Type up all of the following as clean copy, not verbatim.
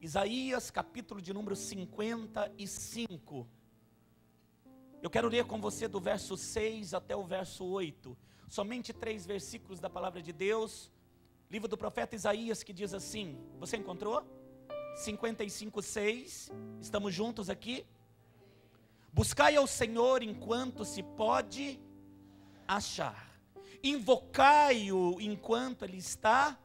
Isaías, capítulo de número 55. Eu quero ler com você do verso 6 até o verso 8. Somente 3 versículos da palavra de Deus. Livro do profeta Isaías, que diz assim. Você encontrou? 55:6. Estamos juntos aqui? Buscai ao Senhor enquanto se pode achar. Invocai-o enquanto ele está.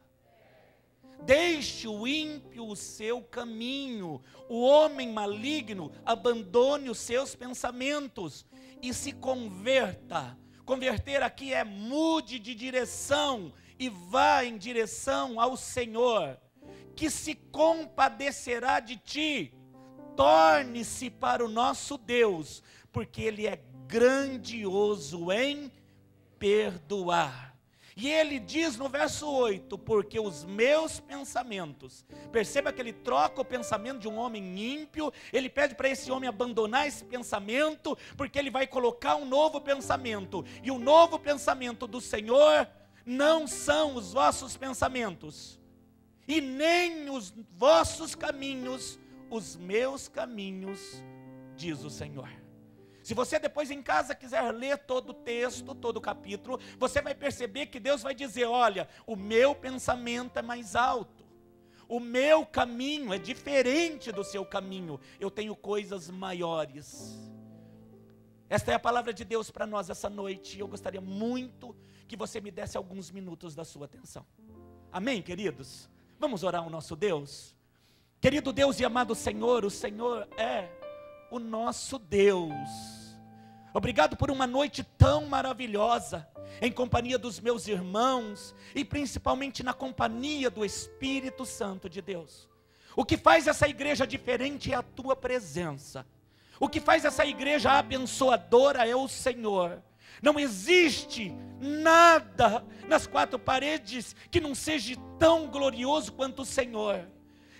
Deixe o ímpio o seu caminho, o homem maligno abandone os seus pensamentos e se converta. Converter aqui é mude de direção e vá em direção ao Senhor, que se compadecerá de ti. Torne-se para o nosso Deus, porque Ele é grandioso em perdoar. E ele diz no verso 8, porque os meus pensamentos, perceba que ele troca o pensamento de um homem ímpio, ele pede para esse homem abandonar esse pensamento, porque ele vai colocar um novo pensamento, e o novo pensamento do Senhor não são os vossos pensamentos, e nem os vossos caminhos, os meus caminhos, diz o Senhor. Se você depois em casa quiser ler todo o texto, todo o capítulo, você vai perceber que Deus vai dizer, olha, o meu pensamento é mais alto, o meu caminho é diferente do seu caminho, eu tenho coisas maiores. Esta é a palavra de Deus para nós essa noite, e eu gostaria muito que você me desse alguns minutos da sua atenção. Amém, queridos? Vamos orar ao nosso Deus? Querido Deus e amado Senhor, o Senhor é o nosso Deus. Obrigado por uma noite tão maravilhosa, em companhia dos meus irmãos, e principalmente na companhia do Espírito Santo de Deus. O que faz essa igreja diferente é a tua presença. O que faz essa igreja abençoadora é o Senhor. Não existe nada nas quatro paredes que não seja tão glorioso quanto o Senhor.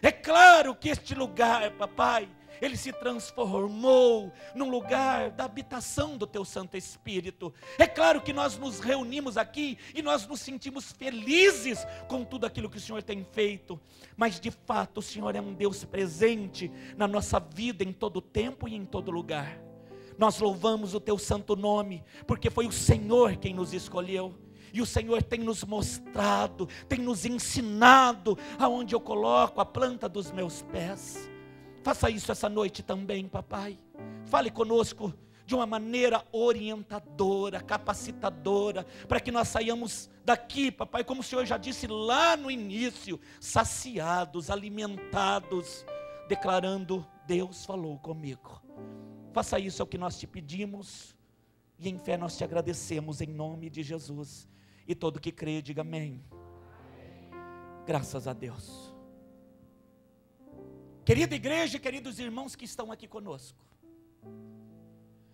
É claro que este lugar, papai, ele se transformou num lugar da habitação do teu Santo Espírito. É claro que nós nos reunimos aqui e nós nos sentimos felizes com tudo aquilo que o Senhor tem feito. Mas de fato o Senhor é um Deus presente na nossa vida em todo tempo e em todo lugar. Nós louvamos o teu santo nome, porque foi o Senhor quem nos escolheu. E o Senhor tem nos mostrado, tem nos ensinado aonde eu coloco a planta dos meus pés. Faça isso essa noite também, papai. Fale conosco de uma maneira orientadora, capacitadora, para que nós saiamos daqui, papai, como o Senhor já disse lá no início, saciados, alimentados, declarando, Deus falou comigo. Faça isso, é o que nós te pedimos, e em fé nós te agradecemos, em nome de Jesus. E todo que crê, diga amém. Graças a Deus. Querida igreja, queridos irmãos que estão aqui conosco,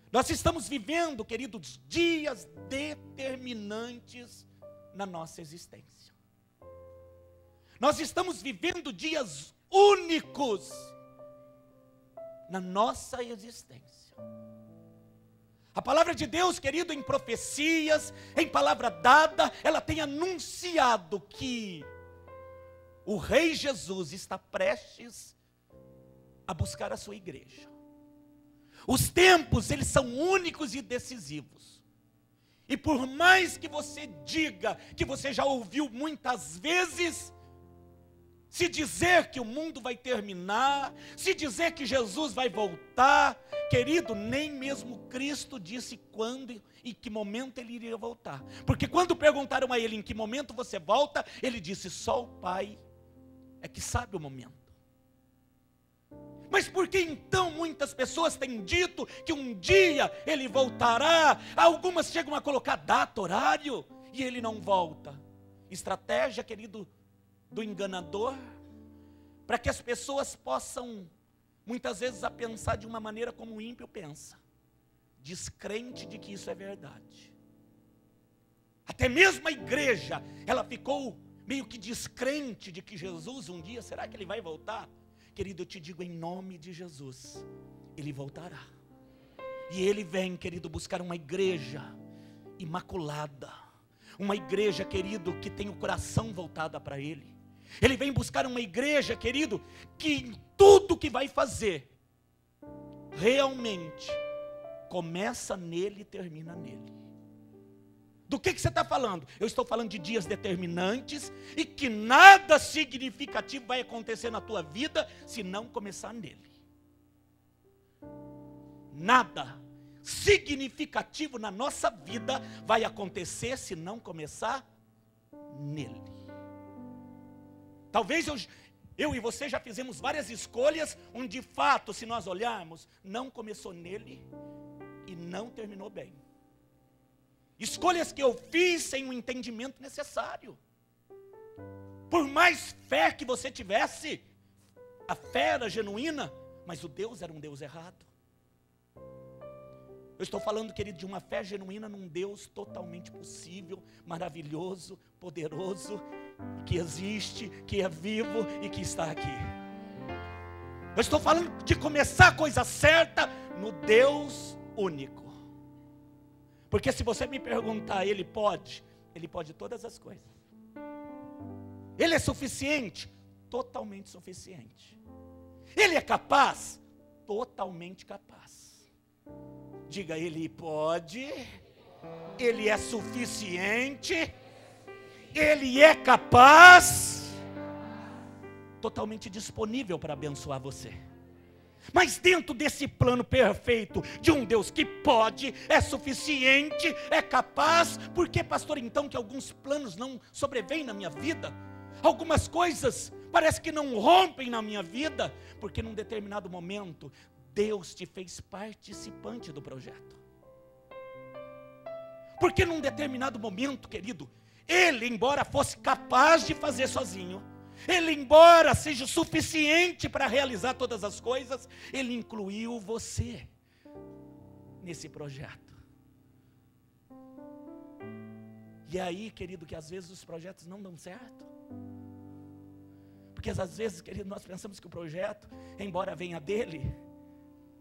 nós estamos vivendo, queridos, dias determinantes na nossa existência. Nós estamos vivendo dias únicos na nossa existência. A palavra de Deus, querido, em profecias, em palavra dada, ela tem anunciado que o Rei Jesus está prestes a buscar a sua igreja. Os tempos, eles são únicos e decisivos. E por mais que você diga, que você já ouviu muitas vezes, se dizer que o mundo vai terminar, se dizer que Jesus vai voltar, querido, nem mesmo Cristo disse quando e que momento ele iria voltar. Porque quando perguntaram a ele em que momento você volta, ele disse, só o Pai é que sabe o momento. Mas por que então muitas pessoas têm dito que um dia ele voltará? Algumas chegam a colocar data, horário, e ele não volta. Estratégia, querido, do enganador, para que as pessoas possam, muitas vezes, a pensar de uma maneira como o ímpio pensa, descrente de que isso é verdade. Até mesmo a igreja, ela ficou meio que descrente de que Jesus um dia, será que ele vai voltar? Querido, eu te digo em nome de Jesus, ele voltará. E ele vem, querido, buscar uma igreja imaculada, uma igreja, querido, que tem o coração voltado para ele. Ele vem buscar uma igreja, querido, que em tudo que vai fazer, realmente começa nele e termina nele. Do que você está falando? Eu estou falando de dias determinantes e que nada significativo vai acontecer na tua vida se não começar nele. Nada significativo na nossa vida vai acontecer se não começar nele. Talvez eu e você já fizemos várias escolhas onde de fato, se nós olharmos, não começou nele e não terminou bem. Escolhas que eu fiz sem o entendimento necessário. Por mais fé que você tivesse, a fé era genuína, mas o Deus era um Deus errado. Eu estou falando, querido, de uma fé genuína num Deus totalmente possível, maravilhoso, poderoso, que existe, que é vivo e que está aqui. Eu estou falando de começar a coisa certa no Deus único. Porque se você me perguntar, Ele pode todas as coisas. Ele é suficiente? Totalmente suficiente. Ele é capaz? Totalmente capaz. Diga, Ele pode, Ele é suficiente, Ele é capaz, totalmente disponível para abençoar você. Mas dentro desse plano perfeito de um Deus que pode, é suficiente, é capaz, por que, pastor, então que alguns planos não sobrevêm na minha vida? Algumas coisas parece que não rompem na minha vida, porque num determinado momento Deus te fez participante do projeto. Porque num determinado momento, querido, Ele, embora fosse capaz de fazer sozinho, Ele, embora seja suficiente para realizar todas as coisas, Ele incluiu você nesse projeto. E é aí, querido, que às vezes os projetos não dão certo. Porque às vezes, querido, nós pensamos que o projeto, embora venha dEle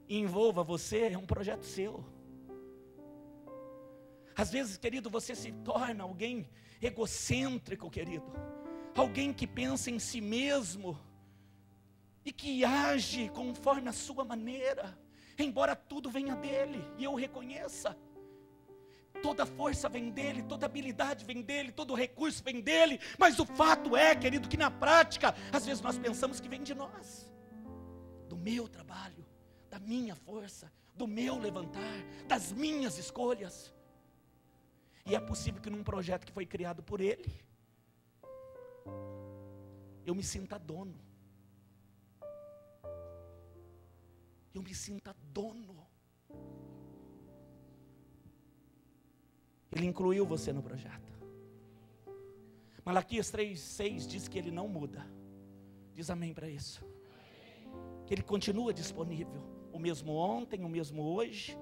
e envolva você, é um projeto seu. Às vezes, querido, você se torna alguém egocêntrico, querido. Alguém que pensa em si mesmo e que age conforme a sua maneira, embora tudo venha dEle, e eu reconheça. Toda força vem dEle, toda habilidade vem dEle, todo recurso vem dEle, mas o fato é, querido, que na prática, às vezes nós pensamos que vem de nós, do meu trabalho, da minha força, do meu levantar, das minhas escolhas. E é possível que num projeto que foi criado por Ele, eu me sinta dono. Eu me sinta dono. Ele incluiu você no projeto. Malaquias 3:6 diz que Ele não muda. Diz amém para isso. Que Ele continua disponível. O mesmo ontem, o mesmo hoje,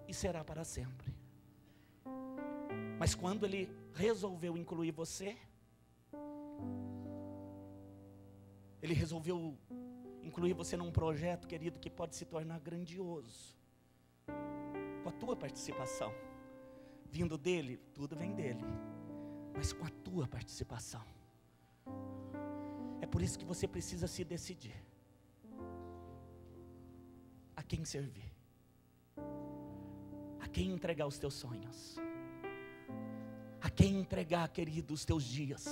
e será para sempre. Mas quando Ele resolveu incluir você, Ele resolveu incluir você num projeto, querido, que pode se tornar grandioso, com a tua participação. Vindo dEle, tudo vem dEle, mas com a tua participação. É por isso que você precisa se decidir a quem servir, a quem entregar os teus sonhos, a quem entregar, querido, os teus dias,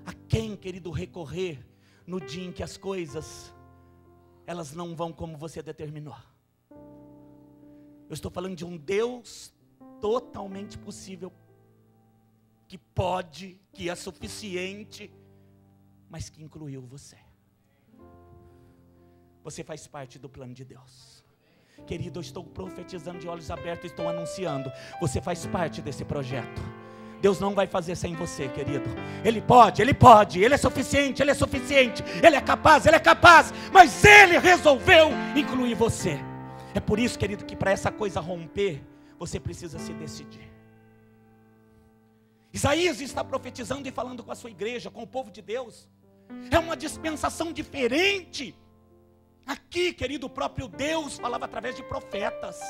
a quem, querido, recorrer no dia em que as coisas, elas não vão como você determinou. Eu estou falando de um Deus totalmente possível, que pode, que é suficiente, mas que incluiu você. Você faz parte do plano de Deus. Querido, eu estou profetizando de olhos abertos, estou anunciando, você faz parte desse projeto. Deus não vai fazer sem você, querido. Ele pode, Ele é suficiente, Ele é capaz, mas Ele resolveu incluir você. É por isso, querido, que para essa coisa romper, você precisa se decidir. Isaías está profetizando e falando com a sua igreja, com o povo de Deus. É uma dispensação diferente. Aqui, querido, o próprio Deus falava através de profetas.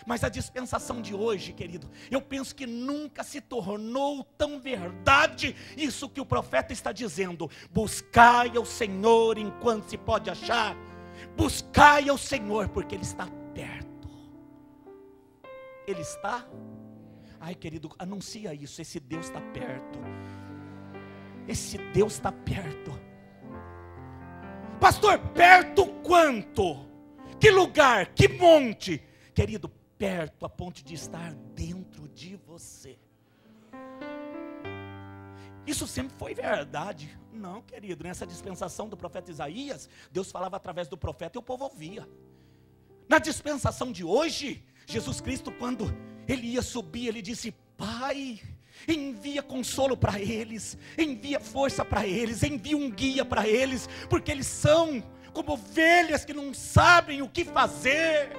Mas a dispensação de hoje, querido, eu penso que nunca se tornou tão verdade isso que o profeta está dizendo: buscai ao Senhor enquanto se pode achar, buscai ao Senhor porque Ele está perto. Ele está? Ai, querido, anuncia isso, esse Deus está perto. Esse Deus está perto. Pastor, perto quanto? Que lugar? Que monte? Querido, perto a ponto de estar dentro de você. Isso sempre foi verdade. Não, querido, nessa dispensação do profeta Isaías, Deus falava através do profeta e o povo ouvia. Na dispensação de hoje, Jesus Cristo, quando Ele ia subir, Ele disse: Pai, envia consolo para eles, envia força para eles, envia um guia para eles, porque eles são como ovelhas que não sabem o que fazer.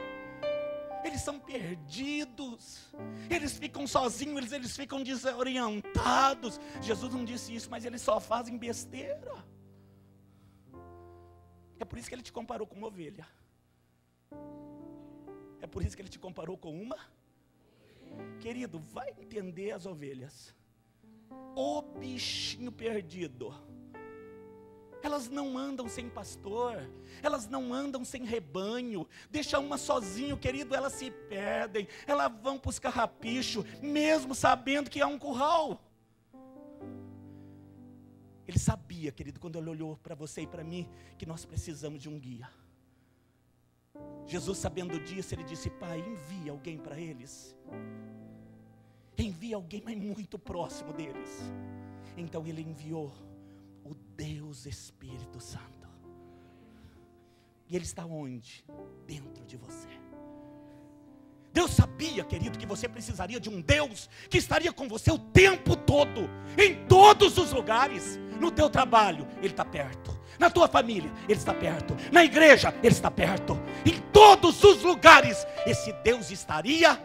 Eles são perdidos, eles ficam sozinhos, eles ficam desorientados. Jesus não disse isso, mas eles só fazem besteira. É por isso que Ele te comparou com uma ovelha. É por isso que Ele te comparou com uma. Querido, vai entender as ovelhas. O bichinho perdido. Elas não andam sem pastor, elas não andam sem rebanho. Deixa uma sozinho, querido, elas se perdem, elas vão para os carrapichos, mesmo sabendo que há um curral. Ele sabia, querido, quando Ele olhou para você e para mim, que nós precisamos de um guia. Jesus, sabendo disso, Ele disse: Pai, envia alguém para eles. Envia alguém, mas muito próximo deles. Então Ele enviou o Deus Espírito Santo. E Ele está onde? Dentro de você. Deus sabia, querido, que você precisaria de um Deus que estaria com você o tempo todo, em todos os lugares. No teu trabalho, Ele está perto. Na tua família, Ele está perto. Na igreja, Ele está perto. Em todos os lugares, esse Deus estaria.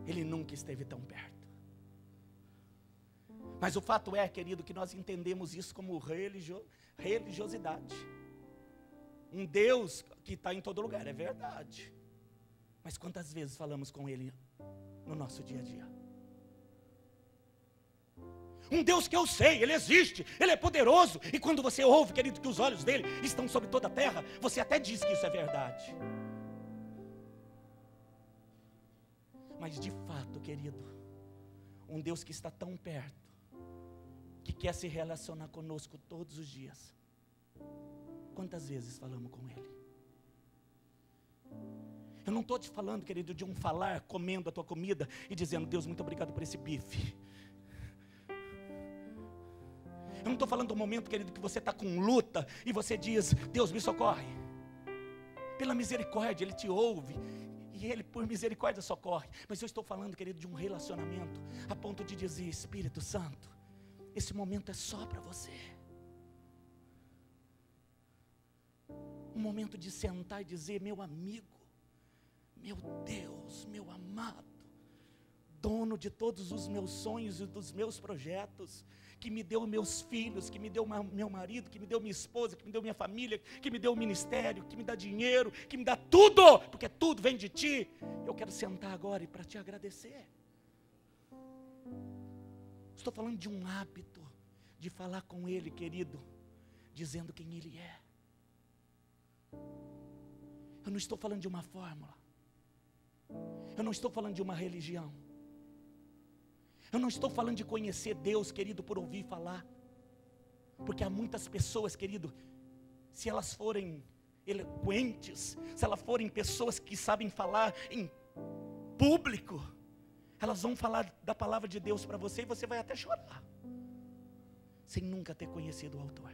Ele nunca esteve tão perto. Mas o fato é, querido, que nós entendemos isso como religiosidade. Um Deus que está em todo lugar, é verdade. Mas quantas vezes falamos com Ele no nosso dia a dia? Um Deus que eu sei, Ele existe, Ele é poderoso. E quando você ouve, querido, que os olhos dEle estão sobre toda a terra, você até diz que isso é verdade. Mas de fato, querido, um Deus que está tão perto, que quer se relacionar conosco todos os dias. Quantas vezes falamos com Ele? Eu não estou te falando, querido, de um falar comendo a tua comida e dizendo: Deus, muito obrigado por esse bife. Eu não estou falando do momento, querido, que você está com luta e você diz: Deus, me socorre. Pela misericórdia, Ele te ouve e Ele por misericórdia socorre. Mas eu estou falando, querido, de um relacionamento a ponto de dizer: Espírito Santo, esse momento é só para você. Um momento de sentar e dizer: meu amigo, meu Deus, meu amado, dono de todos os meus sonhos e dos meus projetos, que me deu meus filhos, que me deu meu marido, que me deu minha esposa, que me deu minha família, que me deu o ministério, que me dá dinheiro, que me dá tudo, porque tudo vem de Ti. Eu quero sentar agora e para Te agradecer. Estou falando de um hábito de falar com Ele, querido, dizendo quem Ele é. Eu não estou falando de uma fórmula. Eu não estou falando de uma religião. Eu não estou falando de conhecer Deus, querido, por ouvir falar. Porque há muitas pessoas, querido, se elas forem eloquentes, se elas forem pessoas que sabem falar em público, elas vão falar da palavra de Deus para você e você vai até chorar, sem nunca ter conhecido o autor.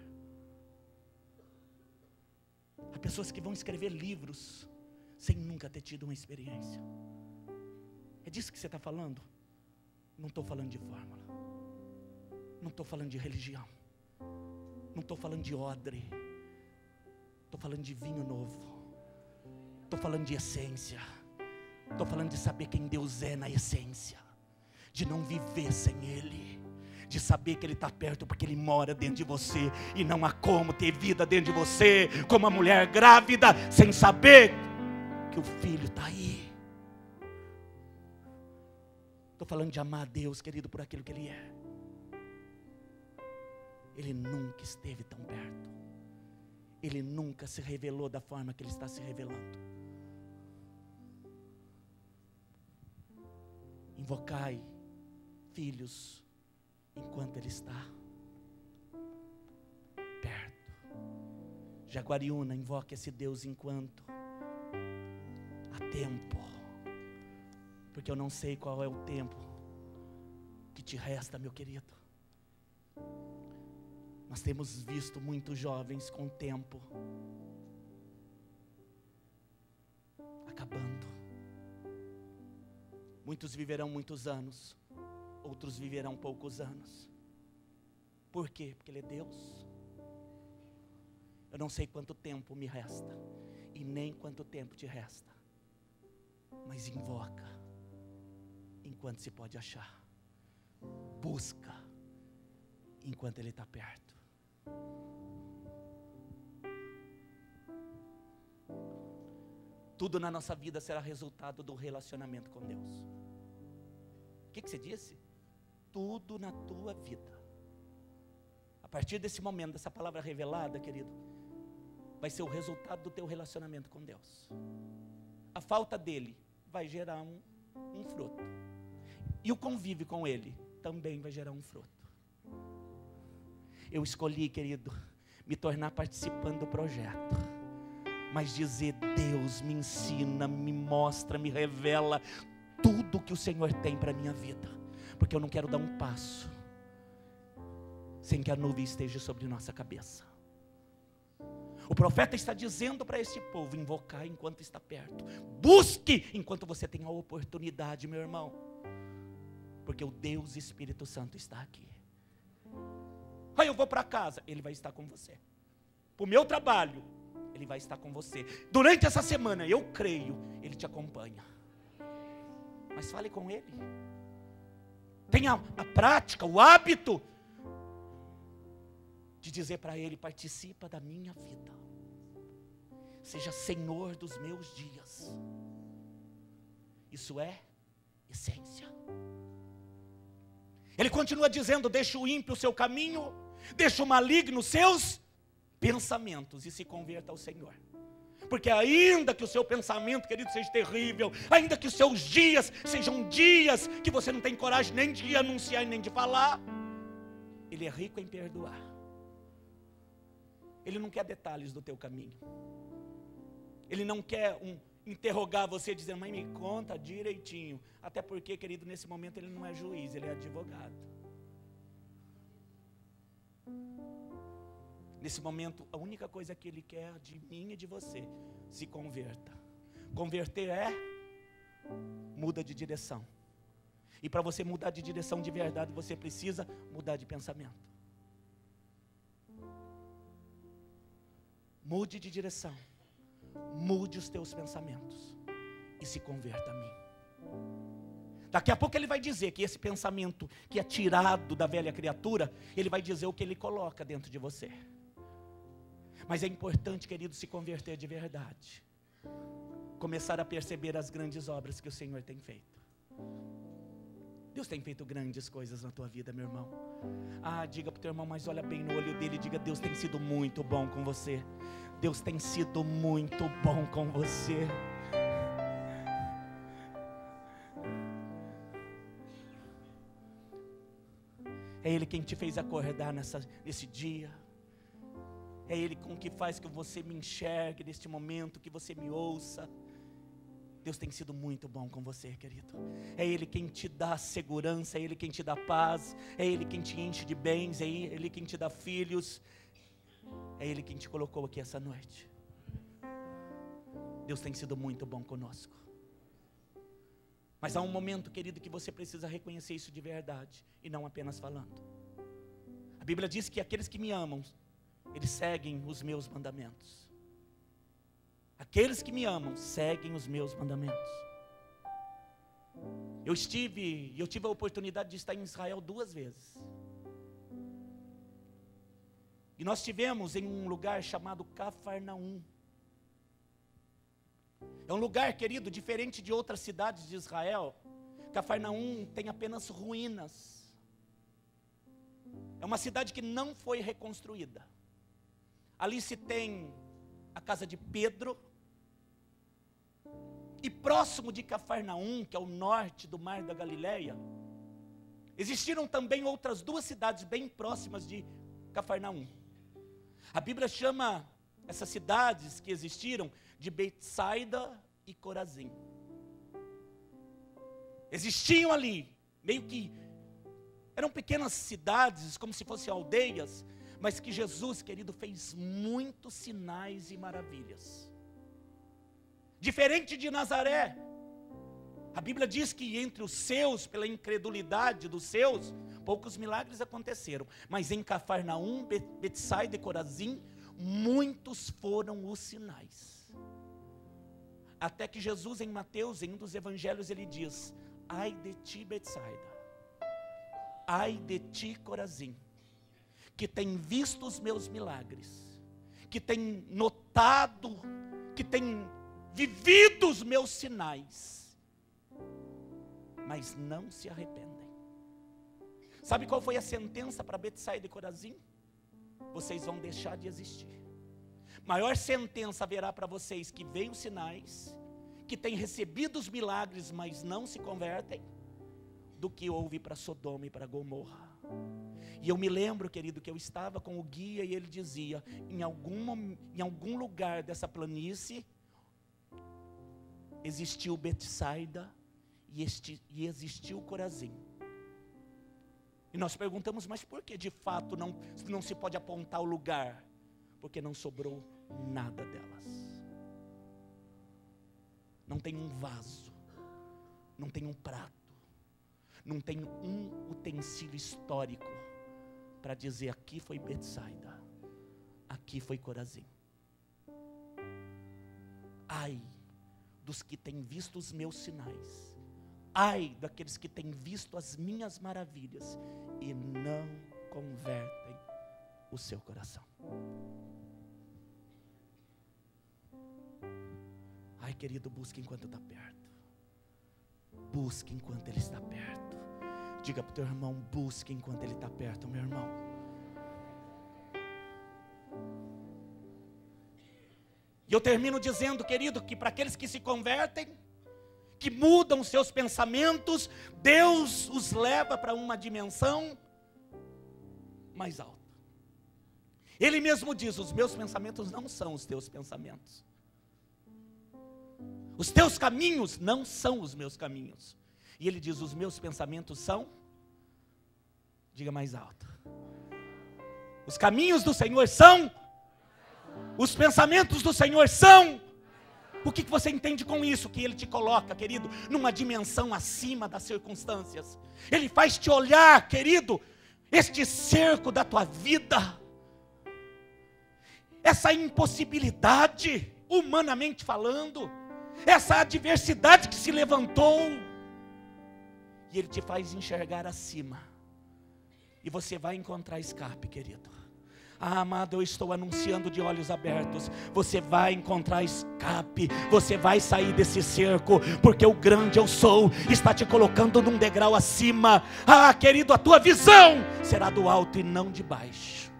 Há pessoas que vão escrever livros sem nunca ter tido uma experiência. É disso que você está falando? Não estou falando de fórmula. Não estou falando de religião. Não estou falando de odre. Estou falando de vinho novo. Estou falando de essência. Estou falando de saber quem Deus é na essência. De não viver sem Ele. De saber que Ele está perto porque Ele mora dentro de você. E não há como ter vida dentro de você, como uma mulher grávida, sem saber que o filho está aí. Estou falando de amar a Deus, querido, por aquilo que Ele é. Ele nunca esteve tão perto. Ele nunca se revelou da forma que Ele está se revelando. Invocai, filhos, enquanto Ele está perto. Jaguariúna, invoque esse Deus enquanto há tempo. Porque eu não sei qual é o tempo que te resta, meu querido. Nós temos visto muitos jovens com o tempo acabando. Muitos viverão muitos anos, outros viverão poucos anos. Por quê? Porque Ele é Deus. Eu não sei quanto tempo me resta, e nem quanto tempo te resta, mas invoca enquanto se pode achar. Busca enquanto Ele está perto. Tudo na nossa vida será resultado do relacionamento com Deus. O que você disse? Tudo na tua vida, a partir desse momento, dessa palavra revelada, querido, vai ser o resultado do teu relacionamento com Deus. A falta dele vai gerar um fruto. E o convívio com Ele também vai gerar um fruto. Eu escolhi, querido, me tornar participante do projeto. Mas dizer, Deus me ensina, me mostra, me revela tudo que o Senhor tem para a minha vida. Porque eu não quero dar um passo sem que a nuvem esteja sobre nossa cabeça. O profeta está dizendo para esse povo, invocar enquanto está perto. Busque enquanto você tem a oportunidade, meu irmão. Porque o Deus Espírito Santo está aqui. Aí eu vou para casa, Ele vai estar com você. Para o meu trabalho, Ele vai estar com você. Durante essa semana, eu creio, Ele te acompanha. Mas fale com Ele. Tenha a prática, o hábito de dizer para Ele, participa da minha vida. Seja Senhor dos meus dias. Isso é essência. Ele continua dizendo, deixa o ímpio o seu caminho, deixa o maligno os seus pensamentos e se converta ao Senhor. Porque ainda que o seu pensamento, querido, seja terrível, ainda que os seus dias sejam dias que você não tem coragem nem de anunciar nem de falar, Ele é rico em perdoar. Ele não quer detalhes do teu caminho. Ele não quer interrogar você dizendo, mãe, me conta direitinho. Até porque, querido, nesse momento Ele não é juiz, Ele é advogado. Nesse momento, a única coisa que Ele quer de mim e de você, se converta. Converter é, muda de direção. E para você mudar de direção de verdade, você precisa mudar de pensamento. Mude de direção. Mude os teus pensamentos. E se converta a mim. Daqui a pouco Ele vai dizer que esse pensamento que é tirado da velha criatura, Ele vai dizer o que Ele coloca dentro de você. Mas é importante, querido, se converter de verdade. Começar a perceber as grandes obras que o Senhor tem feito. Deus tem feito grandes coisas na tua vida, meu irmão. Diga para o teu irmão, mas olha bem no olho dele e diga, Deus tem sido muito bom com você. Deus tem sido muito bom com você. É Ele quem te fez acordar nesse dia. É Ele com que faz que você me enxergue neste momento, que você me ouça. Deus tem sido muito bom com você, querido. É Ele quem te dá segurança, é Ele quem te dá paz, é Ele quem te enche de bens, é Ele quem te dá filhos, é Ele quem te colocou aqui essa noite. Deus tem sido muito bom conosco. Mas há um momento, querido, que você precisa reconhecer isso de verdade, e não apenas falando. A Bíblia diz que aqueles que me amam, eles seguem os meus mandamentos. Aqueles que me amam seguem os meus mandamentos. Eu tive a oportunidade de estar em Israel 2 vezes. E nós estivemos em um lugar chamado Cafarnaum. É um lugar, querido, diferente de outras cidades de Israel. Cafarnaum tem apenas ruínas. É uma cidade que não foi reconstruída. Ali se tem a casa de Pedro. E próximo de Cafarnaum, que é o norte do Mar da Galileia, existiram também outras 2 cidades bem próximas de Cafarnaum. A Bíblia chama essas cidades que existiram de Betsaida e Corazim. Existiam ali, meio que, eram pequenas cidades, como se fossem aldeias, mas que Jesus, querido, fez muitos sinais e maravilhas. Diferente de Nazaré, a Bíblia diz que entre os seus, pela incredulidade dos seus, poucos milagres aconteceram. Mas em Cafarnaum, Betsaida e Corazim, muitos foram os sinais. Até que Jesus, em Mateus, em um dos evangelhos, ele diz: ai de ti, Betsaida, ai de ti, Corazim, que tem visto os meus milagres, que tem notado, que tem vivido os meus sinais, mas não se arrependem. Sabe qual foi a sentença para Betsaida e Corazim? Vocês vão deixar de existir. Maior sentença haverá para vocês que veem os sinais, que têm recebido os milagres, mas não se convertem, do que houve para Sodoma e para Gomorra. E eu me lembro, querido, que eu estava com o guia e ele dizia: em algum lugar dessa planície existiu Betsaida e existiu Corazim. E nós perguntamos: mas por que de fato não se pode apontar o lugar? Porque não sobrou nada delas. Não tem um vaso, não tem um prato, não tem um utensílio histórico para dizer: aqui foi Betsaida, aqui foi Corazim. Ai dos que têm visto os meus sinais, ai daqueles que têm visto as minhas maravilhas e não convertem o seu coração. Ai, querido, busque enquanto está perto. Busque enquanto Ele está perto. Diga para o teu irmão: busque enquanto Ele está perto, meu irmão. E eu termino dizendo, querido, que para aqueles que se convertem, que mudam os seus pensamentos, Deus os leva para uma dimensão mais alta. Ele mesmo diz: os meus pensamentos não são os teus pensamentos. Os teus caminhos não são os meus caminhos. E ele diz: os meus pensamentos são, diga mais alto, os caminhos do Senhor são, os pensamentos do Senhor são. O que você entende com isso? Que Ele te coloca, querido, numa dimensão acima das circunstâncias. Ele faz te olhar, querido, este cerco da tua vida, essa impossibilidade, humanamente falando, essa adversidade que se levantou, e Ele te faz enxergar acima, e você vai encontrar escape, querido. Ah, amado, eu estou anunciando de olhos abertos. Você vai encontrar escape. Você vai sair desse cerco, porque o grande eu sou está te colocando num degrau acima. Ah, querido, a tua visão será do alto e não de baixo.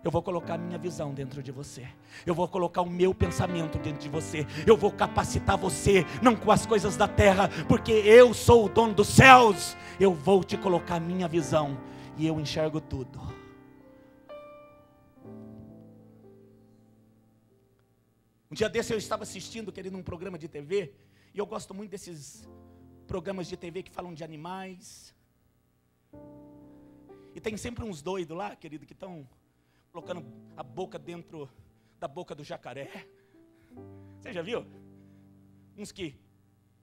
Eu vou colocar a minha visão dentro de você. Eu vou colocar o meu pensamento dentro de você. Eu vou capacitar você, não com as coisas da terra, porque eu sou o dono dos céus. Eu vou te colocar a minha visão, e eu enxergo tudo. Um dia desse eu estava assistindo, querido, um programa de TV, e eu gosto muito desses programas de TV que falam de animais. E tem sempre uns doidos lá, querido, que estão colocando a boca dentro da boca do jacaré. Você já viu? Uns que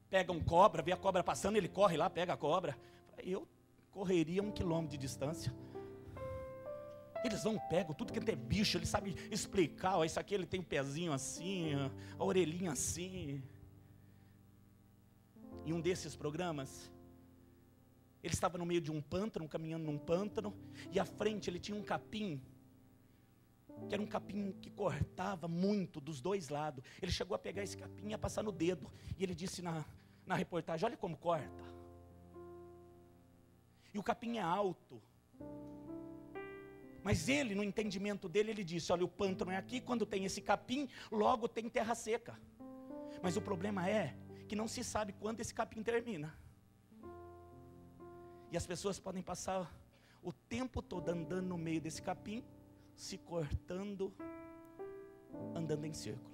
pegam cobra, vê a cobra passando, ele corre lá, pega a cobra. Eu correria 1 quilômetro de distância. Eles vão, pegam tudo que tem bicho, eles sabem explicar, ó, isso aqui ele tem um pezinho assim, ó, a orelhinha assim. Em um desses programas, ele estava no meio de um pântano, caminhando num pântano, e à frente ele tinha um capim, que era um capim que cortava muito dos dois lados. Ele chegou a pegar esse capim e ia passar no dedo, e ele disse na reportagem, olha como corta. E o capim é alto. Mas ele, no entendimento dele, ele disse, olha, o pântano é aqui, quando tem esse capim, logo tem terra seca. Mas o problema é que não se sabe quando esse capim termina. E as pessoas podem passar o tempo todo andando no meio desse capim, se cortando, andando em círculo.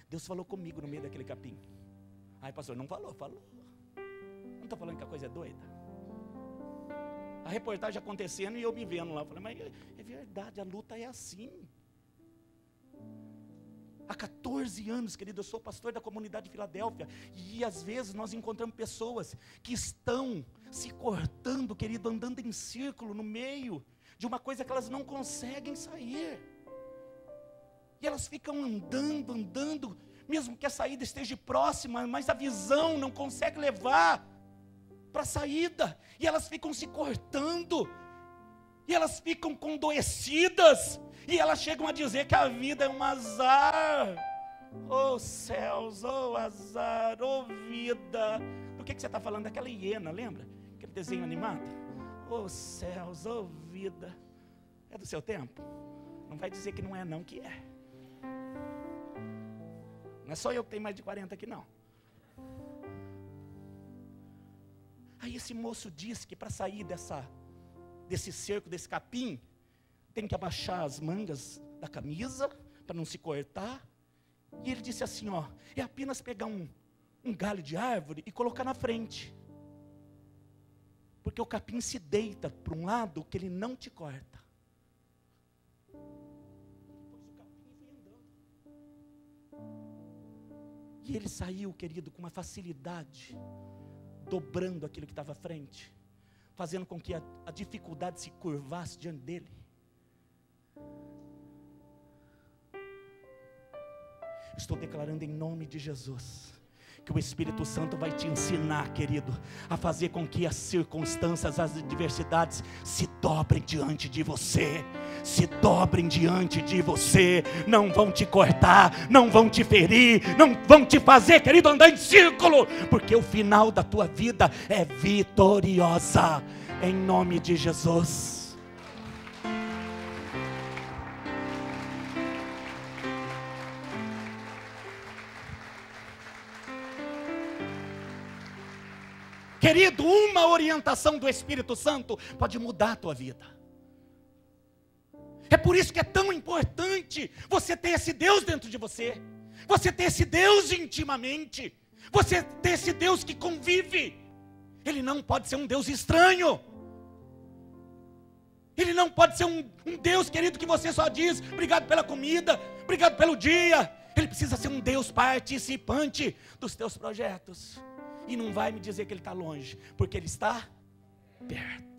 Deus falou comigo no meio daquele capim. Ai, pastor, não falou. Não estou falando que a coisa é doida. A reportagem acontecendo e eu me vendo lá. Eu falei, mas é verdade, a luta é assim. Há 14 anos, querido, eu sou pastor da comunidade de Filadélfia. E às vezes nós encontramos pessoas que estão se cortando, querido, andando em círculo no meio de uma coisa que elas não conseguem sair. E elas ficam andando, mesmo que a saída esteja próxima, mas a visão não consegue levar para a saída, e elas ficam se cortando, e elas ficam condoecidas, e elas chegam a dizer que a vida é um azar. Oh céus, oh azar, oh vida. Do que você está falando? Daquela hiena, lembra? Aquele desenho animado? Oh céus, oh vida. É do seu tempo? Não vai dizer que não é não, que é. Não é só eu que tenho mais de 40 aqui não. Aí esse moço disse que para sair desse cerco, desse capim, tem que abaixar as mangas da camisa, para não se cortar. E ele disse assim, ó, é apenas pegar um galho de árvore e colocar na frente. Porque o capim se deita para um lado que ele não te corta. Depois o capim foi andando. E ele saiu, querido, com uma facilidade, dobrando aquilo que estava à frente, fazendo com que a dificuldade se curvasse diante dele. Estou declarando em nome de Jesus, que o Espírito Santo vai te ensinar, querido, a fazer com que as circunstâncias, as adversidades se dobrem diante de você. Se dobrem diante de você. Não vão te cortar, não vão te ferir, não vão te fazer, querido, andar em círculo, porque o final da tua vida é vitoriosa, em nome de Jesus. Querido, uma orientação do Espírito Santo pode mudar a tua vida. É por isso que é tão importante você ter esse Deus dentro de você. Você ter esse Deus intimamente. Você ter esse Deus que convive. Ele não pode ser um Deus estranho. Ele não pode ser um Deus, querido, que você só diz obrigado pela comida, obrigado pelo dia. Ele precisa ser um Deus participante dos teus projetos. E não vai me dizer que Ele está longe, porque Ele está perto.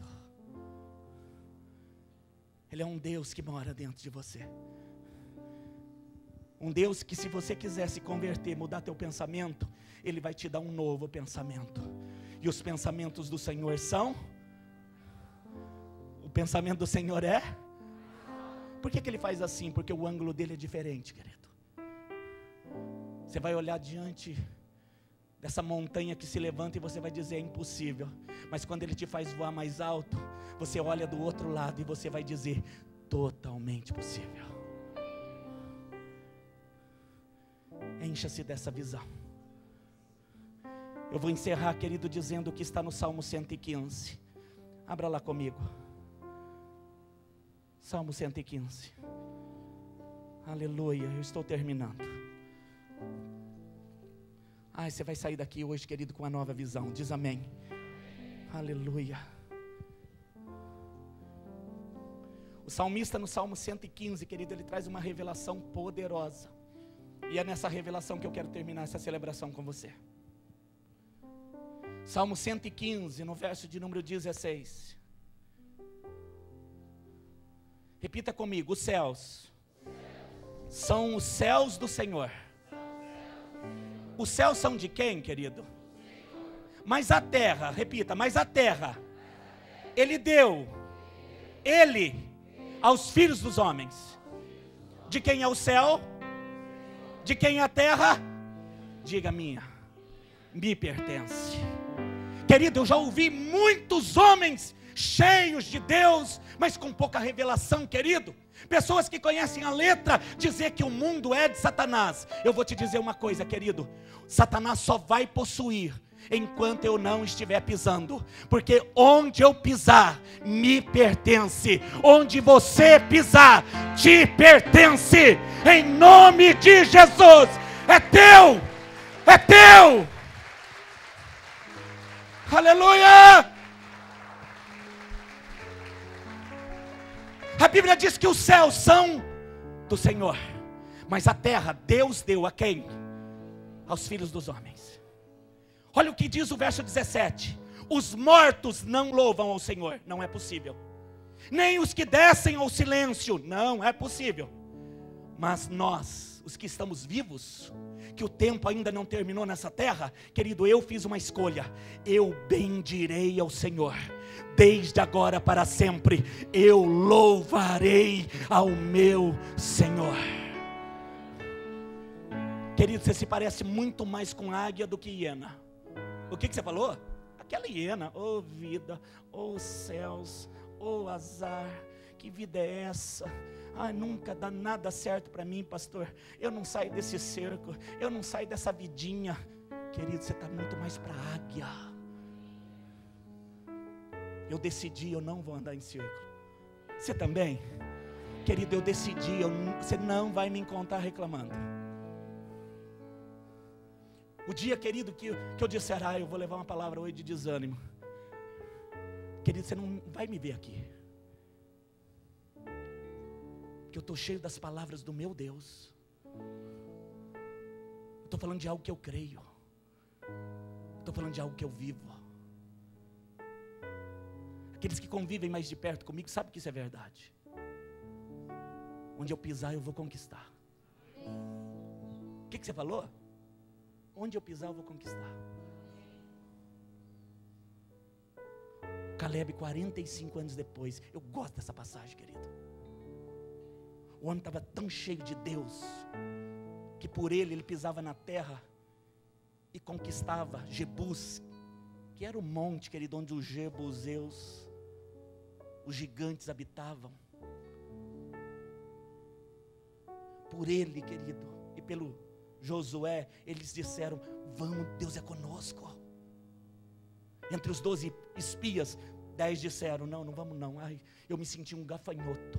Ele é um Deus que mora dentro de você. Um Deus que, se você quiser se converter, mudar teu pensamento, Ele vai te dar um novo pensamento. E os pensamentos do Senhor são? O pensamento do Senhor é? Por que Ele faz assim? Porque o ângulo dele é diferente, querido. Você vai olhar diante dessa montanha que se levanta e você vai dizer é impossível. Mas quando Ele te faz voar mais alto, você olha do outro lado e você vai dizer totalmente possível. Encha-se dessa visão. Eu vou encerrar, querido, dizendo o que está no Salmo 115. Abra lá comigo. Salmo 115. Aleluia, eu estou terminando. Ai, você vai sair daqui hoje, querido, com uma nova visão. Diz amém. Aleluia. O salmista no Salmo 115, querido, ele traz uma revelação poderosa. E é nessa revelação que eu quero terminar essa celebração com você. Salmo 115, no verso de número 16. Repita comigo: os céus são os céus do Senhor. Os céus são de quem, querido? Mas a terra, repita, mas a terra, Ele deu, Ele, aos filhos dos homens. De quem é o céu? De quem é a terra? Diga: minha, me pertence. Querido, eu já ouvi muitos homens cheios de Deus, mas com pouca revelação, querido. Pessoas que conhecem a letra, dizer que o mundo é de Satanás. Eu vou te dizer uma coisa, querido: Satanás só vai possuir enquanto eu não estiver pisando, porque onde eu pisar, me pertence. Onde você pisar, te pertence. Em nome de Jesus, é teu, é teu. Aleluia! A Bíblia diz que os céus são do Senhor, mas a terra Deus deu a quem? Aos filhos dos homens. Olha o que diz o verso 17: os mortos não louvam ao Senhor. Não é possível. Nem os que descem ao silêncio. Não é possível. Mas nós, os que estamos vivos, que o tempo ainda não terminou nessa terra, querido, eu fiz uma escolha. Eu bendirei ao Senhor desde agora para sempre. Eu louvarei ao meu Senhor. Querido, você se parece muito mais com águia do que hiena. O que você falou? Aquela hiena. Oh vida, oh céus, oh azar, que vida é essa? Ai, nunca dá nada certo para mim, pastor. Eu não saio desse cerco, eu não saio dessa vidinha. Querido, você está muito mais para águia. Eu decidi, eu não vou andar em círculo. Você também? Querido, eu decidi, você não vai me encontrar reclamando. O dia, querido, que eu disser: eu vou levar uma palavra hoje de desânimo, querido, você não vai me ver aqui, porque eu estou cheio das palavras do meu Deus. Estou falando de algo que eu creio, estou falando de algo que eu vivo. Aqueles que convivem mais de perto comigo sabem que isso é verdade. Onde eu pisar eu vou conquistar. O que você falou? Onde eu pisar eu vou conquistar. Caleb, 45 anos depois. Eu gosto dessa passagem, querido. O homem estava tão cheio de Deus, que por ele pisava na terra e conquistava Jebus, que era o monte, querido, onde os jebuseus, os gigantes, habitavam. Por ele, querido, e pelo Josué, eles disseram: vamos, Deus é conosco. Entre os 12 espias, 10 disseram: não vamos não. Ai, eu me senti um gafanhoto.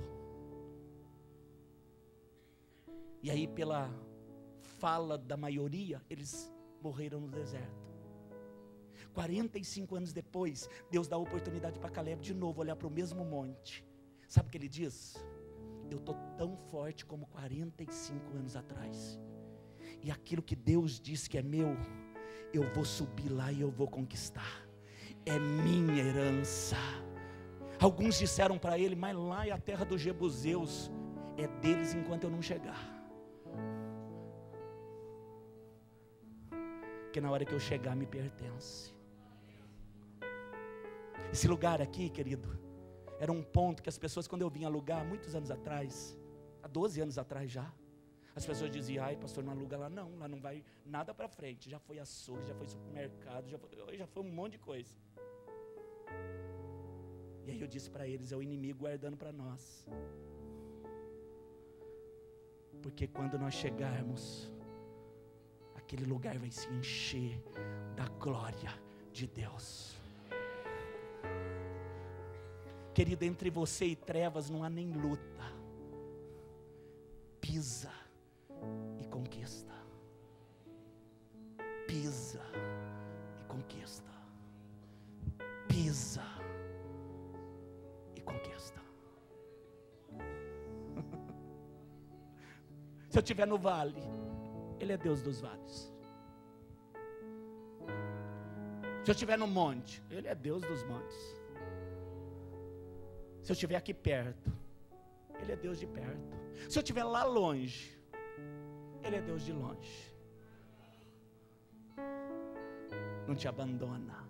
E aí, pela fala da maioria, eles morreram no deserto. 45 anos depois, Deus dá a oportunidade para Caleb de novo olhar para o mesmo monte. Sabe o que ele diz? Eu estou tão forte como 45 anos atrás. E aquilo que Deus disse que é meu, eu vou subir lá e eu vou conquistar. É minha herança. Alguns disseram para ele: mas lá é a terra dos jebuseus. É deles enquanto eu não chegar. Porque na hora que eu chegar me pertence. Esse lugar aqui, querido, era um ponto que as pessoas, quando eu vim alugar muitos anos atrás, há 12 anos atrás já, as pessoas diziam: ai pastor, não aluga lá não, lá não vai nada para frente. Já foi açougue, já foi supermercado, já foi um monte de coisa. E aí eu disse para eles: é o inimigo guardando para nós. Porque quando nós chegarmos, aquele lugar vai se encher da glória de Deus. Querido, entre você e trevas não há nem luta. Pisa e conquista. Pisa e conquista. Pisa e conquista. Se eu estiver no vale, Ele é Deus dos vales. Se eu estiver no monte, Ele é Deus dos montes. Se eu estiver aqui perto, Ele é Deus de perto. Se eu estiver lá longe, Ele é Deus de longe. Não te abandona.